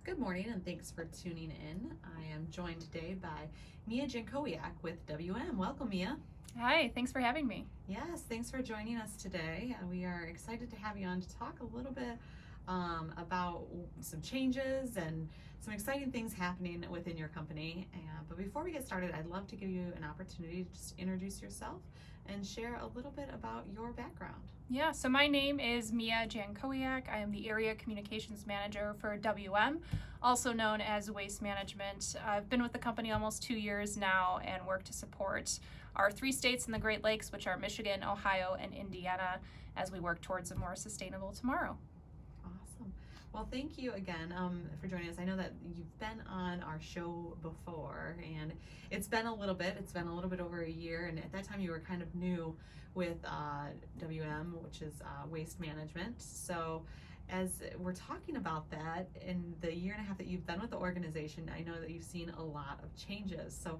Good morning and thanks for tuning in. I am joined today by Mia Jankowiack with WM. Welcome, Mia. Hi, thanks for having me. Yes, thanks for joining us today. We are excited to have you on to talk a little bit about some changes and some exciting things happening within your company. But before we get started, I'd love to give you an opportunity to just introduce yourself and share a little bit about your background. Yeah, so my name is Mia Jankowiack. I am the Area Communications Manager for WM, also known as Waste Management. I've been with the company almost 2 years now and work to support our 3 states in the Great Lakes, which are Michigan, Ohio, and Indiana, as we work towards a more sustainable tomorrow. Awesome. Well, thank you again for joining us. I know that you've been on our show before, and it's been a little bit. It's been a little bit over a year, and at that time you were kind of new with WM, which is Waste Management. So as we're talking about that, in the year and a half that you've been with the organization, I know that you've seen a lot of changes. So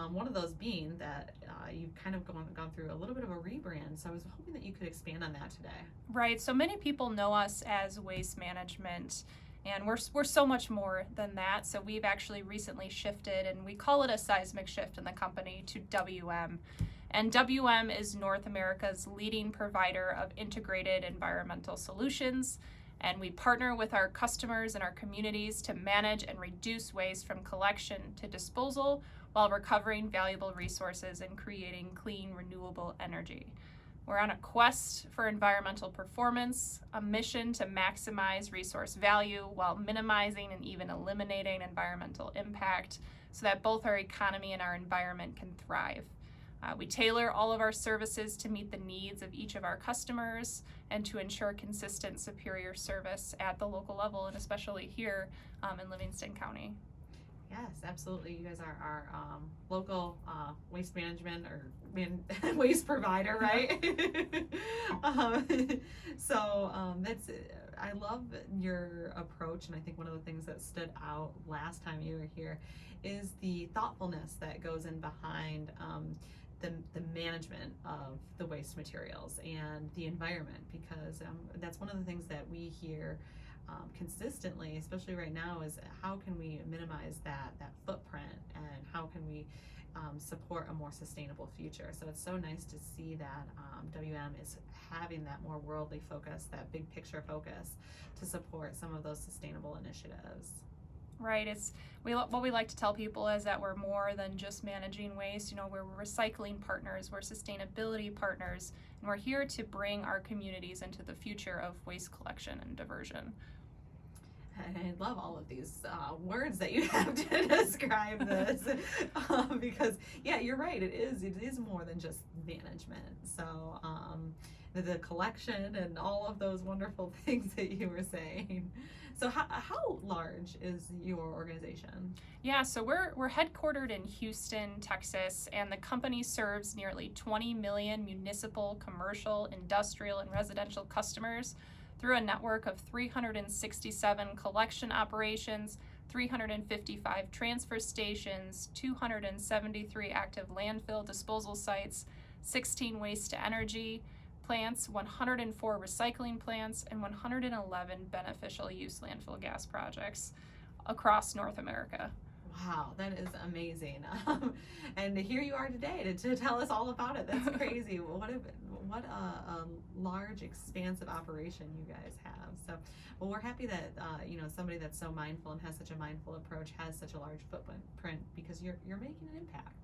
one of those being that you've kind of gone through a little bit of a rebrand. So I was hoping that you could expand on that today. Right, so many people know us as Waste Management, and we're so much more than that. So we've actually recently shifted, and we call it a seismic shift in the company, to WM. And WM is North America's leading provider of integrated environmental solutions. And we partner with our customers and our communities to manage and reduce waste from collection to disposal while recovering valuable resources and creating clean, renewable energy. We're on a quest for environmental performance, a mission to maximize resource value while minimizing and even eliminating environmental impact so that both our economy and our environment can thrive. We tailor all of our services to meet the needs of each of our customers and to ensure consistent, superior service at the local level, and especially here in Livingston County. Yes, absolutely. You guys are our local waste management or waste provider, right? That's I love your approach, and I think one of the things that stood out last time you were here is the thoughtfulness that goes in behind the management of the waste materials and the environment, because that's one of the things that we hear consistently, especially right now, is how can we minimize that footprint, and how can we support a more sustainable future. So it's so nice to see that WM is having that more worldly focus, that big picture focus, to support some of those sustainable initiatives. Right. What we like to tell people is that we're more than just managing waste. You know, we're recycling partners, we're sustainability partners, and we're here to bring our communities into the future of waste collection and diversion. I love all of these words that you have to describe this, because yeah, you're right. It is more than just management. So the collection and all of those wonderful things that you were saying. So how large is your organization? Yeah, so we're headquartered in Houston, Texas, and the company serves nearly 20 million municipal, commercial, industrial, and residential customers through a network of 367 collection operations, 355 transfer stations, 273 active landfill disposal sites, 16 waste to energy plants, 104 recycling plants, and 111 beneficial use landfill gas projects across North America. Wow, that is amazing. And here you are today to tell us all about it. That's crazy. What a large, expansive operation you guys have. So, well, we're happy that somebody that's so mindful and has such a mindful approach has such a large footprint, because you're making an impact.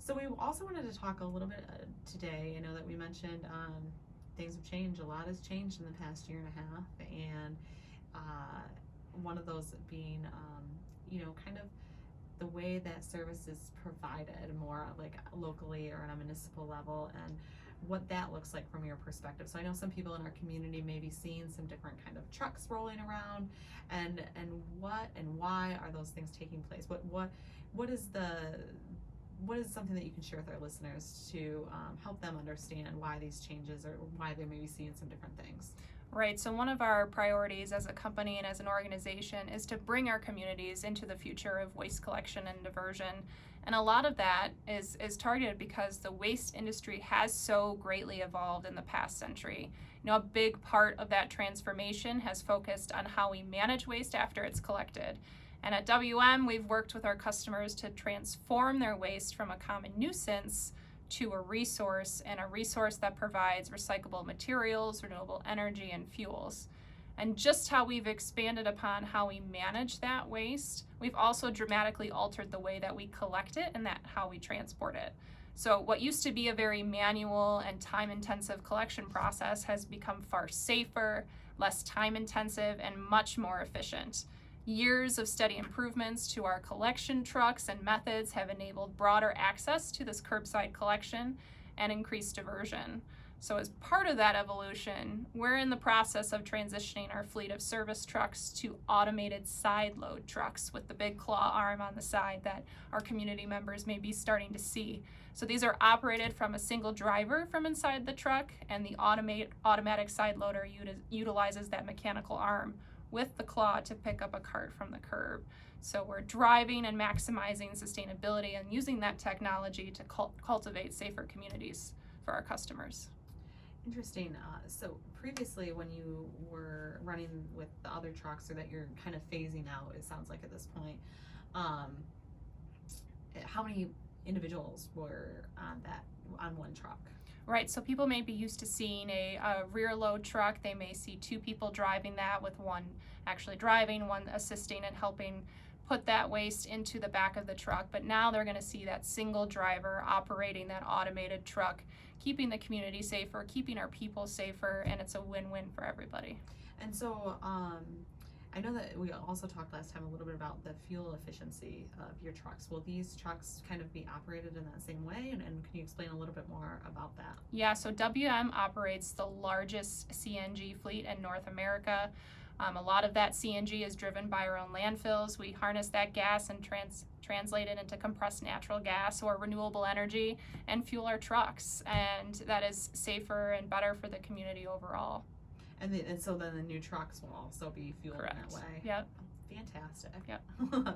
So we also wanted to talk a little bit today. I know that we mentioned things have changed. A lot has changed in the past year and a half, and one of those being, kind of the way that service is provided more like locally or on a municipal level, and what that looks like from your perspective. So I know some people in our community may be seeing some different kind of trucks rolling around, and what and why are those things taking place? What is something that you can share with our listeners to help them understand why these changes, or why they may be seeing some different things? Right, so one of our priorities as a company and as an organization is to bring our communities into the future of waste collection and diversion. And a lot of that is targeted because the waste industry has so greatly evolved in the past century. A big part of that transformation has focused on how we manage waste after it's collected. And at WM, we've worked with our customers to transform their waste from a common nuisance to a resource, and a resource that provides recyclable materials, renewable energy, and fuels. And just how we've expanded upon how we manage that waste, we've also dramatically altered the way that we collect it and how we transport it. So what used to be a very manual and time-intensive collection process has become far safer, less time-intensive, and much more efficient. Years of steady improvements to our collection trucks and methods have enabled broader access to this curbside collection and increased diversion. So as part of that evolution, we're in the process of transitioning our fleet of service trucks to automated side load trucks with the big claw arm on the side that our community members may be starting to see. So these are operated from a single driver from inside the truck, and the automatic side loader utilizes that mechanical arm with the claw to pick up a cart from the curb. So we're driving and maximizing sustainability and using that technology to cultivate safer communities for our customers. Interesting. So previously when you were running with the other trucks, or that you're kind of phasing out, it sounds like at this point, how many individuals were on one truck? Right, so people may be used to seeing a rear load truck. They may see two people driving that, with one actually driving, one assisting and helping put that waste into the back of the truck. But now they're going to see that single driver operating that automated truck, keeping the community safer, keeping our people safer, and it's a win-win for everybody. And so I know that we also talked last time a little bit about the fuel efficiency of your trucks. Will these trucks kind of be operated in that same way? And can you explain a little bit more about that? Yeah, so WM operates the largest CNG fleet in North America. A lot of that CNG is driven by our own landfills. We harness that gas and translate it into compressed natural gas or renewable energy and fuel our trucks. And that is safer and better for the community overall. And so then the new trucks will also be fueled Correct. in that way? Yep. Fantastic. Yep.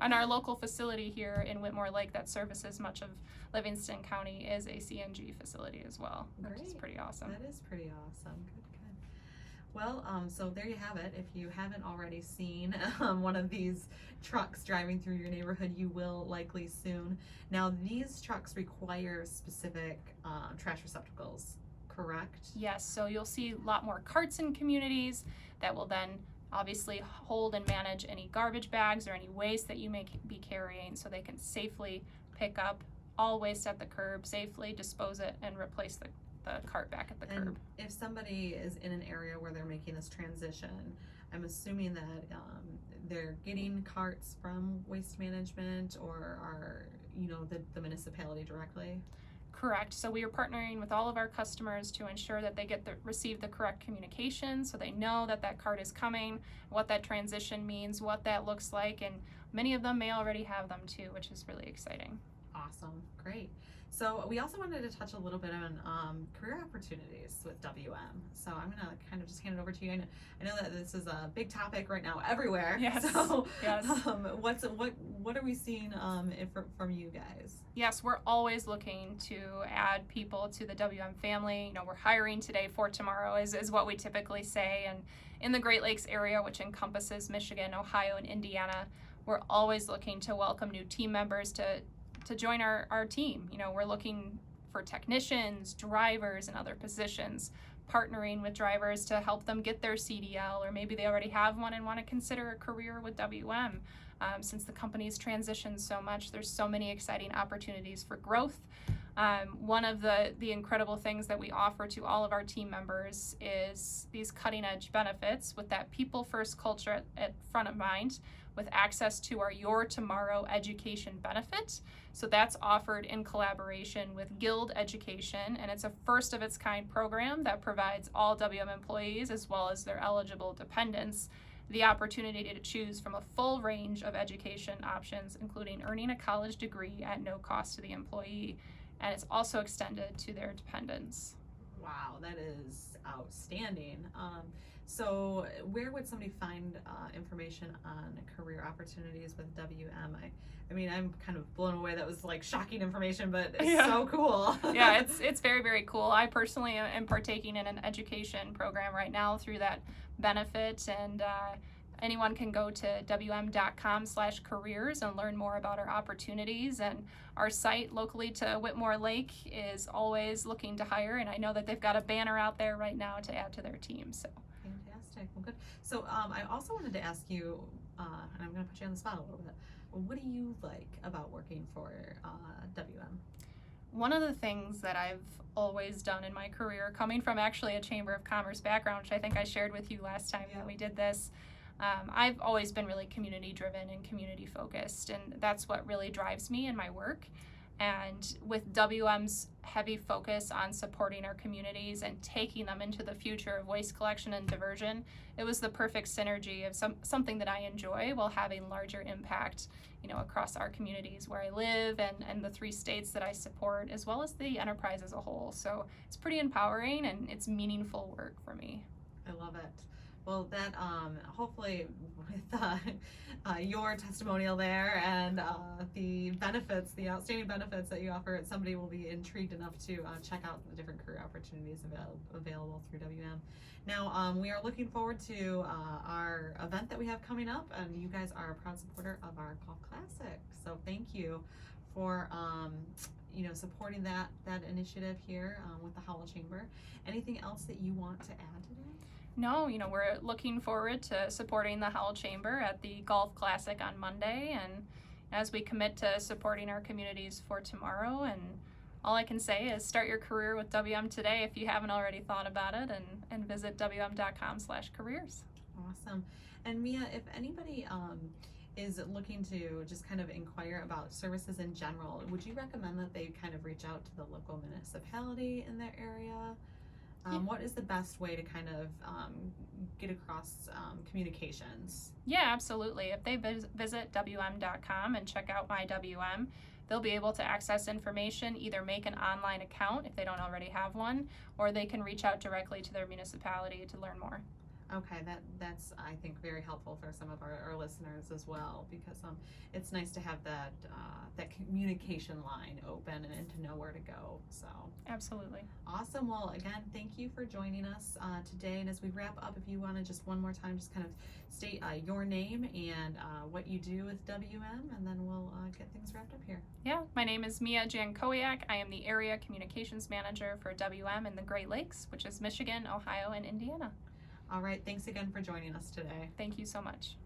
And our local facility here in Whitmore Lake that services much of Livingston County is a CNG facility as well, which is pretty awesome. That is pretty awesome. Good. Well, so there you have it. If you haven't already seen one of these trucks driving through your neighborhood, you will likely soon. Now, these trucks require specific trash receptacles, correct? Yes, so you'll see a lot more carts in communities that will then obviously hold and manage any garbage bags or any waste that you may be carrying, so they can safely pick up all waste at the curb, safely dispose it, and replace the cart back at the curb. And if somebody is in an area where they're making this transition, I'm assuming that they're getting carts from Waste Management, or are the municipality directly? Correct. So we are partnering with all of our customers to ensure that they receive the correct communication, so they know that cart is coming, what that transition means, what that looks like, and many of them may already have them too, which is really exciting. Awesome. Great. So we also wanted to touch a little bit on career opportunities with WM. So I'm going to kind of just hand it over to you. I know that this is a big topic right now everywhere. Yes. So yes. What are we seeing from you guys? Yes, we're always looking to add people to the WM family. We're hiring today for tomorrow is what we typically say. And in the Great Lakes area, which encompasses Michigan, Ohio, and Indiana, we're always looking to welcome new team members to join our team. We're looking for technicians, drivers, and other positions, partnering with drivers to help them get their CDL, or maybe they already have one and want to consider a career with WM. Since the company's transitioned so much, there's so many exciting opportunities for growth. One of the incredible things that we offer to all of our team members is these cutting-edge benefits with that people-first culture at front of mind, with access to our Your Tomorrow education benefit. So that's offered in collaboration with Guild Education, and it's a first-of-its-kind program that provides all WM employees, as well as their eligible dependents, the opportunity to choose from a full range of education options, including earning a college degree at no cost to the employee, and it's also extended to their dependents. Wow, that is outstanding. So where would somebody find information on career opportunities with WM? I mean, I'm kind of blown away. That was like shocking information, but it's Yeah. so cool. Yeah, it's very, very cool. I personally am partaking in an education program right now through that benefit, and anyone can go to wm.com/careers and learn more about our opportunities. And our site locally to Whitmore Lake is always looking to hire, and I know that they've got a banner out there right now to add to their team. So Fantastic. Well, good. So I also wanted to ask you, and I'm going to put you on the spot a little bit. What do you like about working for WM? one of the things that I've always done in my career, coming from actually a Chamber of Commerce background, which I think I shared with you last time that we did this, I've always been really community driven and community focused, and that's what really drives me in my work. And with WM's heavy focus on supporting our communities and taking them into the future of waste collection and diversion, it was the perfect synergy of something that I enjoy while having larger impact, across our communities where I live and the 3 states that I support, as well as the enterprise as a whole. So it's pretty empowering and it's meaningful work for me. I love it. Well, that hopefully with your testimonial there and the benefits, the outstanding benefits that you offer, somebody will be intrigued enough to check out the different career opportunities available through WM. Now, we are looking forward to our event that we have coming up, and you guys are a proud supporter of our Golf Classic. So thank you for supporting that initiative here with the Howell Chamber. Anything else that you want to add today? No, we're looking forward to supporting the Howell Chamber at the Golf Classic on Monday, and as we commit to supporting our communities for tomorrow. And all I can say is start your career with WM today if you haven't already thought about it, and visit wm.com/careers. Awesome. And Mia, if anybody is looking to just kind of inquire about services in general, would you recommend that they kind of reach out to the local municipality in their area? What is the best way to kind of get across communications? Yeah, absolutely. If they visit wm.com and check out My WM, they'll be able to access information, either make an online account if they don't already have one, or they can reach out directly to their municipality to learn more. Okay, that's I think very helpful for some of our listeners as well, because it's nice to have that communication line open and to know where to go. So absolutely awesome. Well, again, thank you for joining us today. And as we wrap up, if you want to just one more time just kind of state your name and what you do with WM, and then we'll get things wrapped up here. Yeah, my name is Mia Jankowiack. I am the area communications manager for WM in the Great Lakes, which is Michigan, Ohio, and Indiana. All right, thanks again for joining us today. Thank you so much.